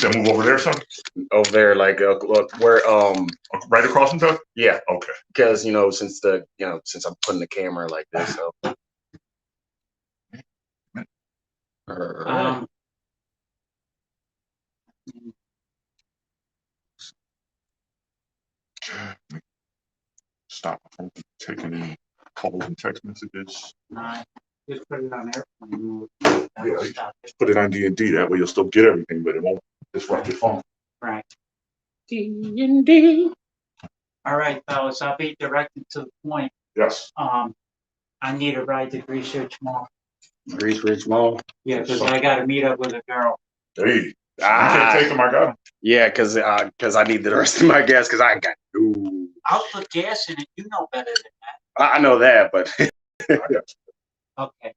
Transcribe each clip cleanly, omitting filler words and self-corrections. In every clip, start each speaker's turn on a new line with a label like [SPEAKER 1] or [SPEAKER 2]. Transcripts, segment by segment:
[SPEAKER 1] That move over there, son?
[SPEAKER 2] Over there, like where
[SPEAKER 1] right across from Doug?
[SPEAKER 2] Yeah.
[SPEAKER 1] Okay.
[SPEAKER 2] Because since I'm putting the camera like this, so.
[SPEAKER 1] Stop taking any calls and text messages.
[SPEAKER 3] Just put it on airplane mode.
[SPEAKER 1] Yeah, just put it on D&D. That way you'll still get everything, but it won't disrupt your phone.
[SPEAKER 3] Right.
[SPEAKER 2] D&D.
[SPEAKER 3] All right, fellas, I'll be directed to the point.
[SPEAKER 1] Yes.
[SPEAKER 3] I need a ride to Grease Ridge Mall.
[SPEAKER 2] Grease Ridge Mall?
[SPEAKER 3] Yeah, because I got to meet up with a girl.
[SPEAKER 1] Hey, you can't take them, I got them.
[SPEAKER 2] Yeah, because I need the rest of my gas because I got no.
[SPEAKER 3] I'll put gas in it. You know better than that.
[SPEAKER 2] I know that, but
[SPEAKER 3] okay.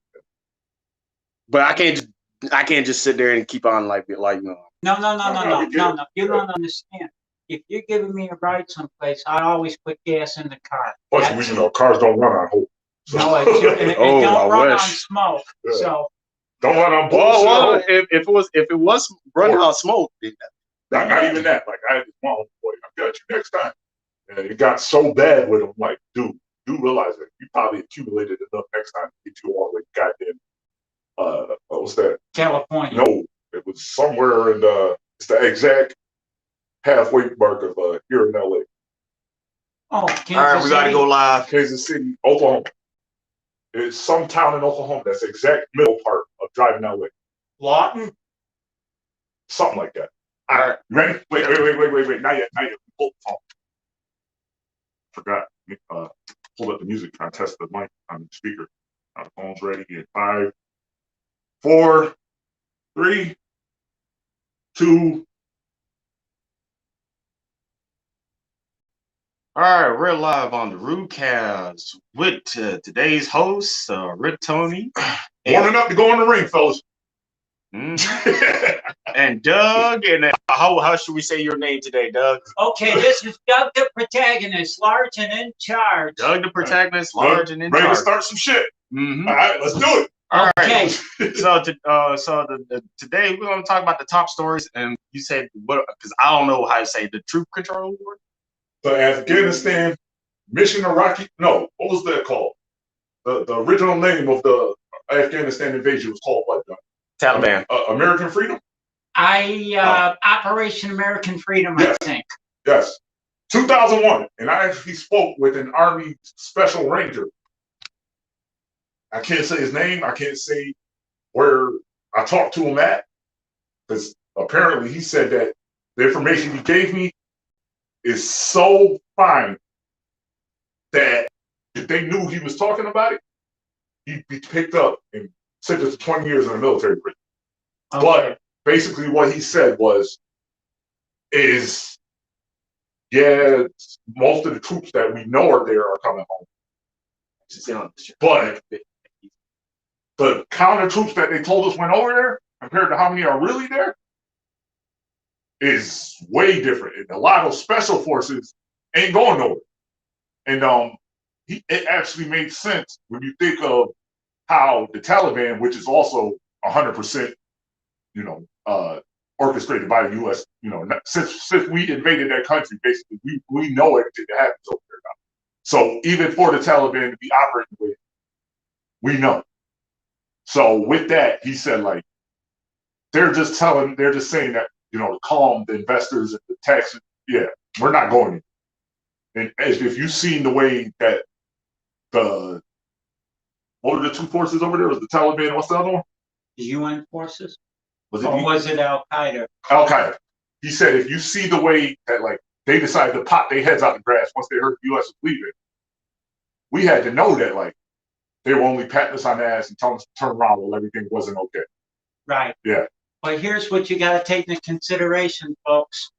[SPEAKER 2] But I can't just sit there and keep on like
[SPEAKER 3] No. You don't understand. If you're giving me a ride someplace, I always put gas in the car.
[SPEAKER 1] Plus, cars don't run on hope. So.
[SPEAKER 3] No, it don't run on smoke. Yeah. So
[SPEAKER 1] don't run on bullshit.
[SPEAKER 2] Well, if it was running on smoke,
[SPEAKER 1] not even that. Like I had this one boy, I got you next time. And it got so bad with him, like, dude, you realize that you probably accumulated enough next time to get you all the goddamn what was that?
[SPEAKER 3] California.
[SPEAKER 1] No, it was somewhere in it's the exact halfway mark of here in LA.
[SPEAKER 3] Oh, Kansas
[SPEAKER 2] all right, we gotta go live.
[SPEAKER 1] Kansas City, Oklahoma. It's some town in Oklahoma that's the exact middle part of driving LA.
[SPEAKER 3] Lawton?
[SPEAKER 1] Something like that. All right, ready? Wait. Not yet. Hold the phone. Forgot. Hold up the music, trying to test the mic on the speaker. Now the phone's ready in 5, 4, 3, 2.
[SPEAKER 2] All right, we're live on the Rootcast with today's host, Rick Tony.
[SPEAKER 1] Warming up to go in the ring, fellas.
[SPEAKER 2] And Doug, and how should we say your name today, Doug?
[SPEAKER 3] Okay, this is Doug the protagonist, large and in charge.
[SPEAKER 2] Doug the protagonist, large and in
[SPEAKER 1] charge.
[SPEAKER 2] Ready
[SPEAKER 1] to start some shit.
[SPEAKER 2] Mm-hmm.
[SPEAKER 1] All right, let's do it.
[SPEAKER 2] All
[SPEAKER 3] okay.
[SPEAKER 2] Right. So today we're going to talk about the top stories, and you said what? Because I don't know how to say the troop control word.
[SPEAKER 1] The Afghanistan mission Iraqi. No, what was that called? The original name of the Afghanistan invasion was called what?
[SPEAKER 2] Taliban.
[SPEAKER 1] American Freedom?
[SPEAKER 3] Operation American Freedom, yes. I think.
[SPEAKER 1] Yes. 2001. And I actually spoke with an Army Special Ranger. I can't say his name. I can't say where I talked to him at. Because apparently he said that the information he gave me is so fine that if they knew he was talking about it, he'd be picked up and sentenced to 20 years in a military prison. Okay. But basically what he said is most of the troops that we know are there are coming home. But the counter troops that they told us went over there compared to how many are really there is way different. And a lot of special forces ain't going nowhere. And it actually makes sense when you think of how the Taliban, which is also 100%, orchestrated by the U.S. Since we invaded that country, basically we know everything that happens over there now. So even for the Taliban to be operating with, we know. So with that, he said, like, they're just saying that, to calm the investors and the taxes. Yeah, we're not going in. And if you've seen the way that what were the two forces over there? Was the Taliban? What's the other one?
[SPEAKER 3] The UN forces?
[SPEAKER 1] Was
[SPEAKER 3] it Al Qaeda?
[SPEAKER 1] Al Qaeda. He said, if you see the way that they decided to pop their heads out the grass once they heard the U.S. was leaving, we had to know that they were only patting us on the ass and telling us to turn around while everything wasn't okay.
[SPEAKER 3] Right.
[SPEAKER 1] Yeah.
[SPEAKER 3] But here's what you got to take into consideration, folks.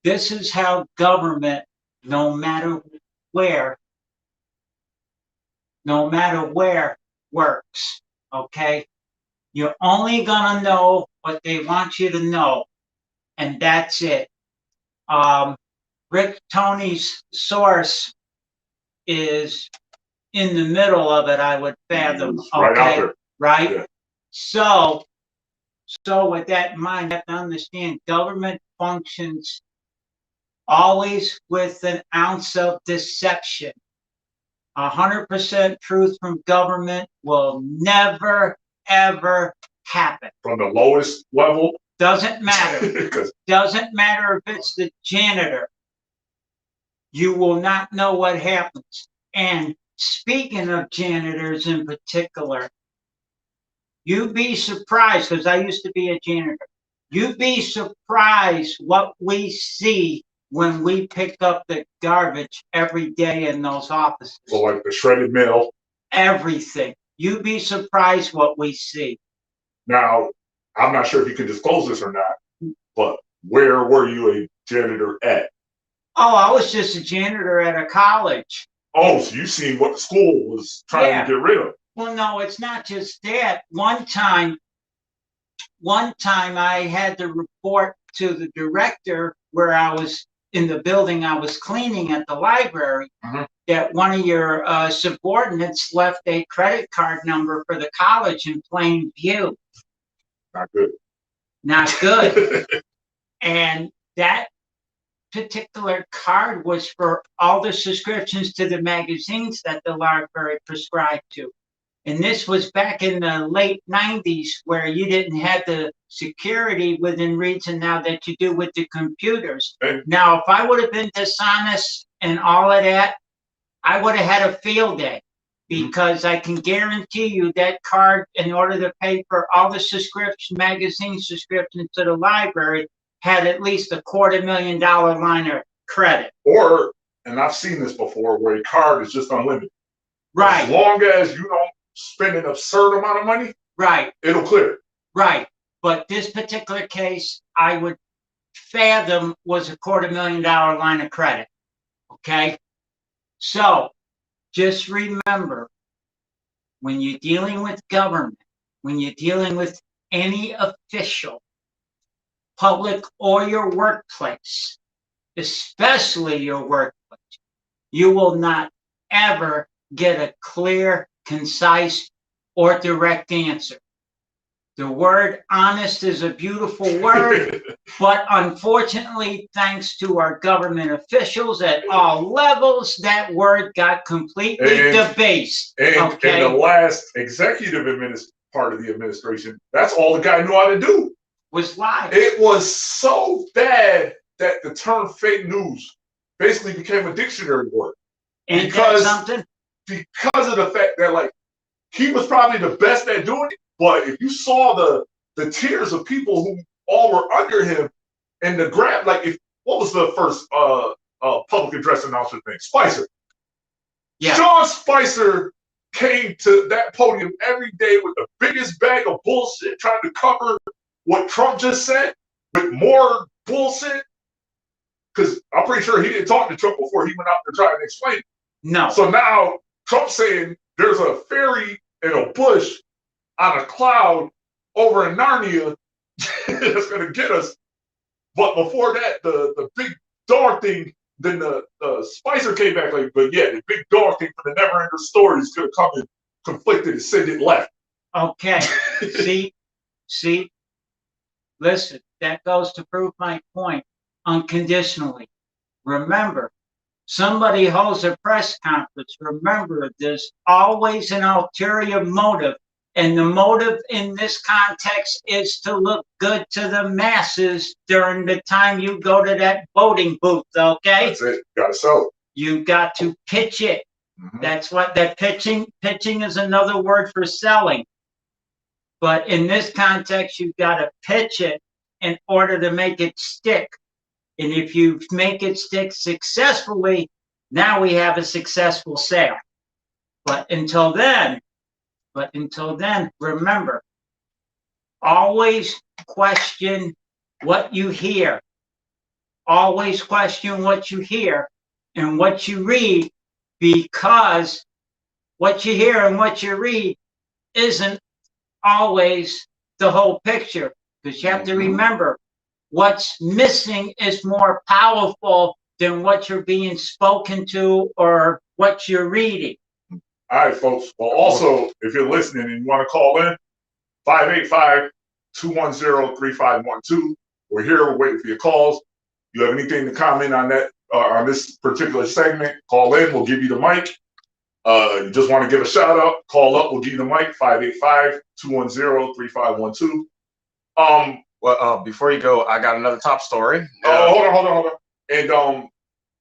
[SPEAKER 3] This is how government, no matter where, works. Okay? You're only going to know what they want you to know. And that's it. Rick Tony's source is in the middle of it, I would fathom.
[SPEAKER 1] Right out there.
[SPEAKER 3] Right?
[SPEAKER 1] Yeah.
[SPEAKER 3] So So with that in mind, you have to understand government functions always with an ounce of deception. 100% truth from government will never, ever happen.
[SPEAKER 1] From the lowest level.
[SPEAKER 3] Doesn't matter.
[SPEAKER 1] 'Cause
[SPEAKER 3] Doesn't matter if it's the janitor. You will not know what happens. And speaking of janitors in particular, you'd be surprised, because I used to be a janitor. You'd be surprised what we see when we pick up the garbage every day in those offices.
[SPEAKER 1] so like the shredded mail.
[SPEAKER 3] Everything. You'd be surprised what we see.
[SPEAKER 1] Now, I'm not sure if you can disclose this or not, but where were you a janitor at?
[SPEAKER 3] Oh, I was just a janitor at a college.
[SPEAKER 1] Oh, so you seen what the school was trying
[SPEAKER 3] Yeah.
[SPEAKER 1] to get rid of.
[SPEAKER 3] Well, no, it's not just that. One time I had to report to the director where I was in the building I was cleaning at the library, that one of your subordinates left a credit card number for the college in plain view.
[SPEAKER 1] Not good.
[SPEAKER 3] Not good. And that particular card was for all the subscriptions to the magazines that the library prescribed to. And this was back in the late 90s, where you didn't have the security within reason now that you do with the computers. Now, if I would have been dishonest and all of that, I would have had a field day, because I can guarantee you that card, in order to pay for all the magazine subscriptions to the library, had at least $250,000 line of credit.
[SPEAKER 1] Or, and I've seen this before, where a card is just unlimited.
[SPEAKER 3] Right.
[SPEAKER 1] As long as you don't spend an absurd amount of money,
[SPEAKER 3] right,
[SPEAKER 1] it'll clear.
[SPEAKER 3] Right. But this particular case, I would fathom was a $250,000 line of credit. Okay. So just remember, when you're dealing with government, when you're dealing with any official, public or your workplace, especially your workplace, you will not ever get a clear, concise, or direct answer. The word honest is a beautiful word, but unfortunately, thanks to our government officials at all levels, that word got completely debased.
[SPEAKER 1] And in the last executive part of the administration, that's all the guy knew how to do.
[SPEAKER 3] Was lie.
[SPEAKER 1] It was so bad that the term fake news basically became a dictionary word.
[SPEAKER 3] Ain't that something?
[SPEAKER 1] Because of the fact that, like, he was probably the best at doing it, but if you saw the tiers of people who all were under him and the grab, like, what was the first public address announcer thing? Spicer. Yeah. Sean Spicer came to that podium every day with the biggest bag of bullshit, trying to cover what Trump just said with more bullshit. Because I'm pretty sure he didn't talk to Trump before he went out there trying to explain it.
[SPEAKER 3] No.
[SPEAKER 1] So now Trump's saying there's a fairy in a bush on a cloud over in Narnia that's going to get us. But before that, the big dog thing, then the Spicer came back like, but yeah, the big dog thing for the never-ending story is going to come and conflicted and send it left.
[SPEAKER 3] Okay. See, listen, that goes to prove my point unconditionally. Remember, somebody holds a press conference. Remember, there's always an ulterior motive. And the motive in this context is to look good to the masses during the time you go to that voting booth, okay?
[SPEAKER 1] That's it. You gotta sell it.
[SPEAKER 3] You got to pitch it. That's what that pitching is another word for selling. But in this context, you've got to pitch it in order to make it stick. And if you make it stick successfully, now we have a successful sale. But until then, remember, always question what you hear. Always question what you hear and what you read, because what you hear and what you read isn't always the whole picture. Because you have to remember, what's missing is more powerful than what you're being spoken to or what you're reading.
[SPEAKER 1] All right, folks. Well, also, if you're listening and you want to call in, 210-3512. We're here. We're waiting for your calls. You have anything to comment on that, on this particular segment, call in. We'll give you the mic. You just want to give a shout out, call up. We'll give you the mic, 585-210-3512.
[SPEAKER 2] Well, before you go, I got another top story.
[SPEAKER 1] Hold on. And I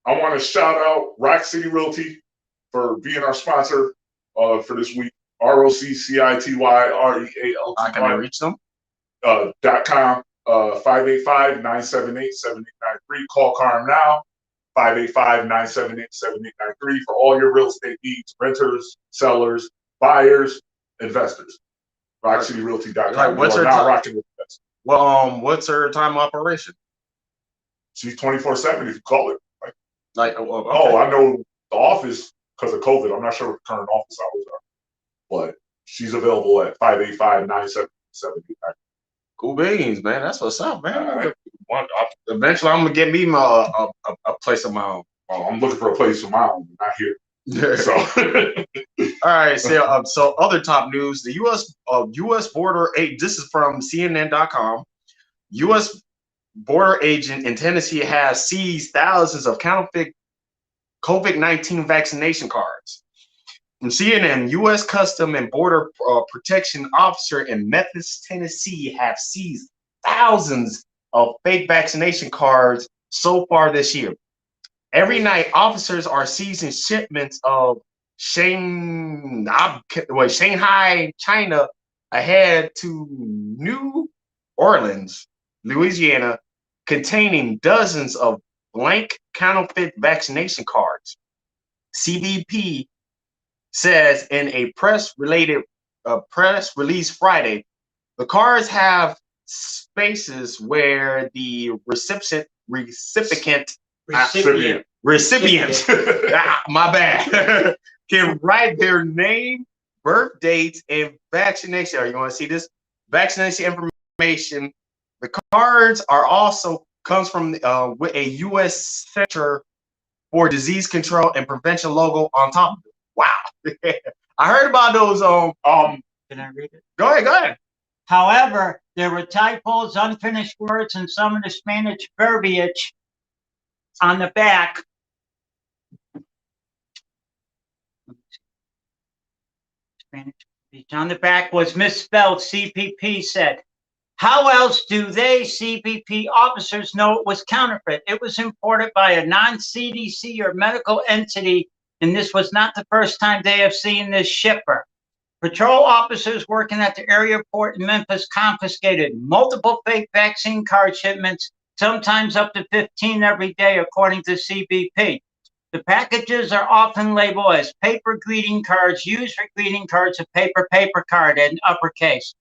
[SPEAKER 1] want to shout out Rock City Realty for being our sponsor for this week. ROCCITYREALTY.
[SPEAKER 2] I can reach them.
[SPEAKER 1] .com, 585-978-7893. Call Carm now, 585-978-7893 for all your real estate needs, renters, sellers, buyers, investors. RockCityRealty.com.
[SPEAKER 2] Like, what's
[SPEAKER 1] her
[SPEAKER 2] her
[SPEAKER 1] rocking with us.
[SPEAKER 2] Well, what's her time of operation?
[SPEAKER 1] She's 24/7 if you call it.
[SPEAKER 2] Okay.
[SPEAKER 1] Oh, I know the office because of COVID. I'm not sure what the current office hours are, but she's available at 585-978-7893.
[SPEAKER 2] Cool beans, man. That's what's up, man.
[SPEAKER 1] Right.
[SPEAKER 2] Eventually, I'm gonna get me a place of my own.
[SPEAKER 1] I'm looking for a place of my own, not here. So,
[SPEAKER 2] all right. So other top news: the U.S. border aid. This is from CNN.com. U.S. border agent in Tennessee has seized thousands of counterfeit COVID-19 vaccination cards. From CNN, U.S. Custom and Border Protection officer in Memphis, Tennessee, have seized thousands of fake vaccination cards so far this year. Every night, officers are seizing shipments of Shanghai, China, ahead to New Orleans, Louisiana, containing dozens of blank counterfeit vaccination cards. CBP says in a press release Friday, the cards have spaces where the recipient my bad, can write their name, birth dates, and vaccination. Are you want to see this vaccination information? The cards are also comes from with a U.S. Center for Disease Control and Prevention logo on top of it. Wow. I heard about those.
[SPEAKER 3] Can I read it?
[SPEAKER 2] Go ahead.
[SPEAKER 3] However, there were typos, unfinished words, and some of the Spanish verbiage on the back. Spanish verbiage on the back was misspelled, CBP said. How else do they, CBP officers, know it was counterfeit? It was imported by a non-CDC or medical entity, and this was not the first time they have seen this shipper. Patrol officers working at the area port in Memphis confiscated multiple fake vaccine card shipments, sometimes up to 15 every day, according to CBP. The packages are often labeled as paper greeting cards, used for greeting cards, a paper card in uppercase.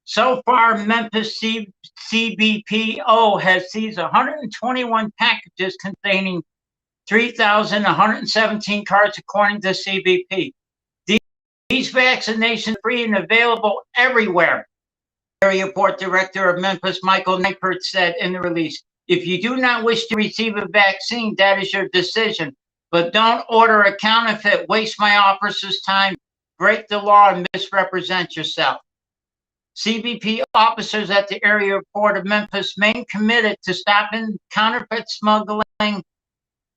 [SPEAKER 3] So far, Memphis CBPO has seized 121 packages containing 3,117 cards, according to CBP. These vaccinations are free and available everywhere. Area Port Director of Memphis, Michael Neipert, said in the release, if you do not wish to receive a vaccine, that is your decision. But don't order a counterfeit, waste my officers' time, break the law, and misrepresent yourself. CBP officers at the area port of Memphis remain committed to stopping counterfeit smuggling,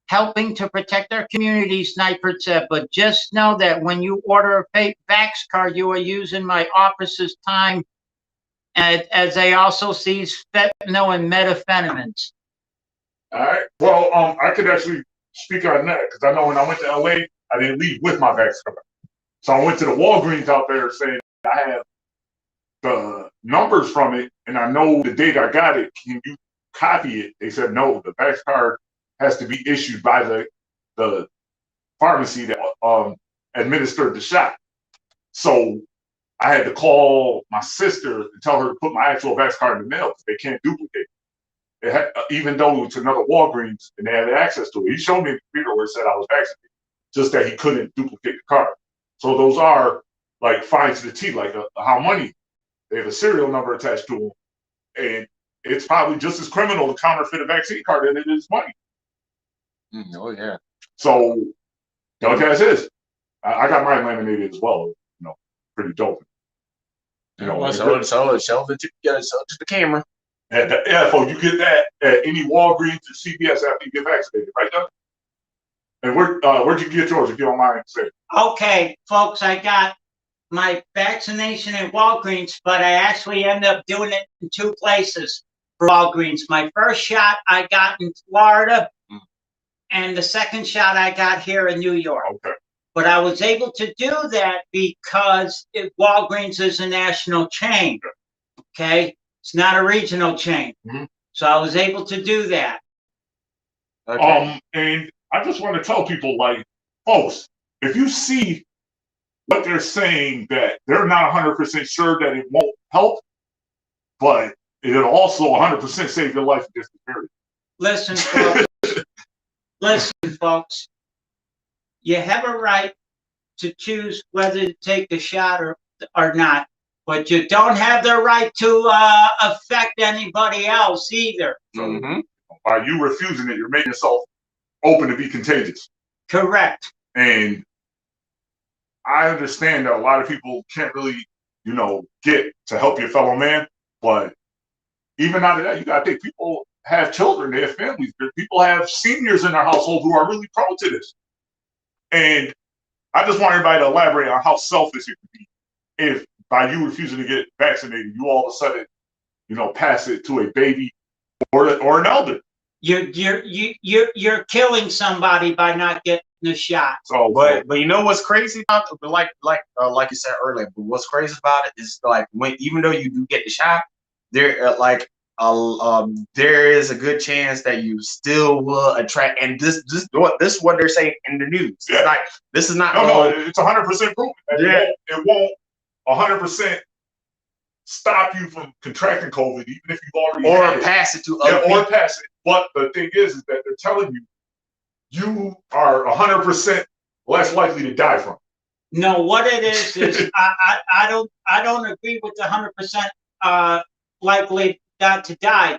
[SPEAKER 3] helping to protect our communities, Neipert said. But just know that when you order a fake vax card, you are using my officers' time, as they also seize fentanyl and methamphetamines.
[SPEAKER 1] All right. Well, I could actually speak on that because I know when I went to LA, I didn't leave with my vax card. So I went to the Walgreens out there saying I have the numbers from it, and I know the date I got it. Can you copy it? They said no. The vax card has to be issued by the pharmacy that administered the shot. So I had to call my sister and tell her to put my actual vax card in the mail because they can't duplicate it. Even though it's another Walgreens and they had access to it. He showed me the computer where it said I was vaccinated, just that he couldn't duplicate the card. So those are like fine to the T, like how money. They have a serial number attached to them, and it's probably just as criminal to counterfeit a vaccine card than it is money.
[SPEAKER 2] Oh yeah.
[SPEAKER 1] So, like I said, I got mine laminated as well. You know, pretty dope. You know,
[SPEAKER 2] Well, show it to the camera.
[SPEAKER 1] yeah, folks, you get that at any Walgreens or CVS after you get vaccinated, right, Doug? And where'd you get yours, if you don't mind saying?
[SPEAKER 3] Okay, folks, I got my vaccination in Walgreens, but I actually ended up doing it in 2 places for Walgreens. My first shot I got in Florida, and the second shot I got here in New York.
[SPEAKER 1] Okay.
[SPEAKER 3] But I was able to do that because Walgreens is a national chain. Okay, it's not a regional chain. So I was able to do that.
[SPEAKER 2] Okay.
[SPEAKER 1] And I just want to tell people, like, folks, if you see what they're saying, that they're not 100% sure that it won't help, but it'll also 100% save your life in this period.
[SPEAKER 3] Listen, folks. Listen, folks. You have a right to choose whether to take the shot or not, but you don't have the right to affect anybody else either.
[SPEAKER 1] So by you refusing it, you're making yourself open to be contagious.
[SPEAKER 3] Correct.
[SPEAKER 1] And I understand that a lot of people can't really, get to help your fellow man, but even out of that, you got to think people have children, they have families, people have seniors in their household who are really prone to this. And I just want everybody to elaborate on how selfish it could be if by you refusing to get vaccinated, you all of a sudden, pass it to a baby or an elder.
[SPEAKER 3] You're killing somebody by not getting the shot.
[SPEAKER 1] So,
[SPEAKER 2] but you know what's crazy about it? Like you said earlier, but what's crazy about it is, like, even though you do get the shot, there there is a good chance that you still will attract. And this is what they're saying in the news.
[SPEAKER 1] Yeah.
[SPEAKER 2] It's like, this is not
[SPEAKER 1] no, it's 100% proven.
[SPEAKER 2] Yeah.
[SPEAKER 1] It won't 100% stop you from contracting COVID, even if you've already had it.
[SPEAKER 2] Pass it to other people.
[SPEAKER 1] Or pass it. But the thing is that they're telling you are 100% less likely to die from it.
[SPEAKER 3] No, what it is I don't agree with the 100% likely not to die,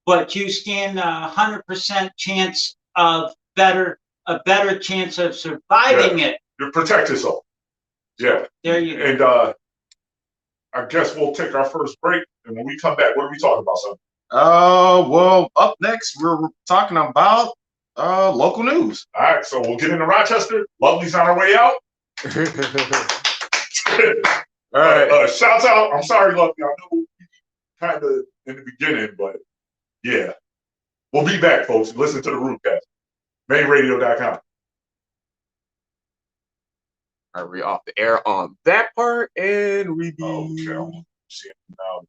[SPEAKER 3] but you stand 100% chance of a better chance of surviving it.
[SPEAKER 1] You protect yourself. Yeah.
[SPEAKER 3] There you go.
[SPEAKER 1] And I guess we'll take our first break, and when we come back, what are we talking about, son?
[SPEAKER 2] Well, up next we're talking about local news.
[SPEAKER 1] All right, so we'll get into Rochester. Lovely's on our way out.
[SPEAKER 2] All right.
[SPEAKER 1] Shouts out. I'm sorry, Lovely. I know kind of in the beginning, but yeah. We'll be back, folks. Listen to the Rootcast. Mainradio.com.
[SPEAKER 2] Are we off the air on that part? And we be...
[SPEAKER 1] Okay, I'm seeing now.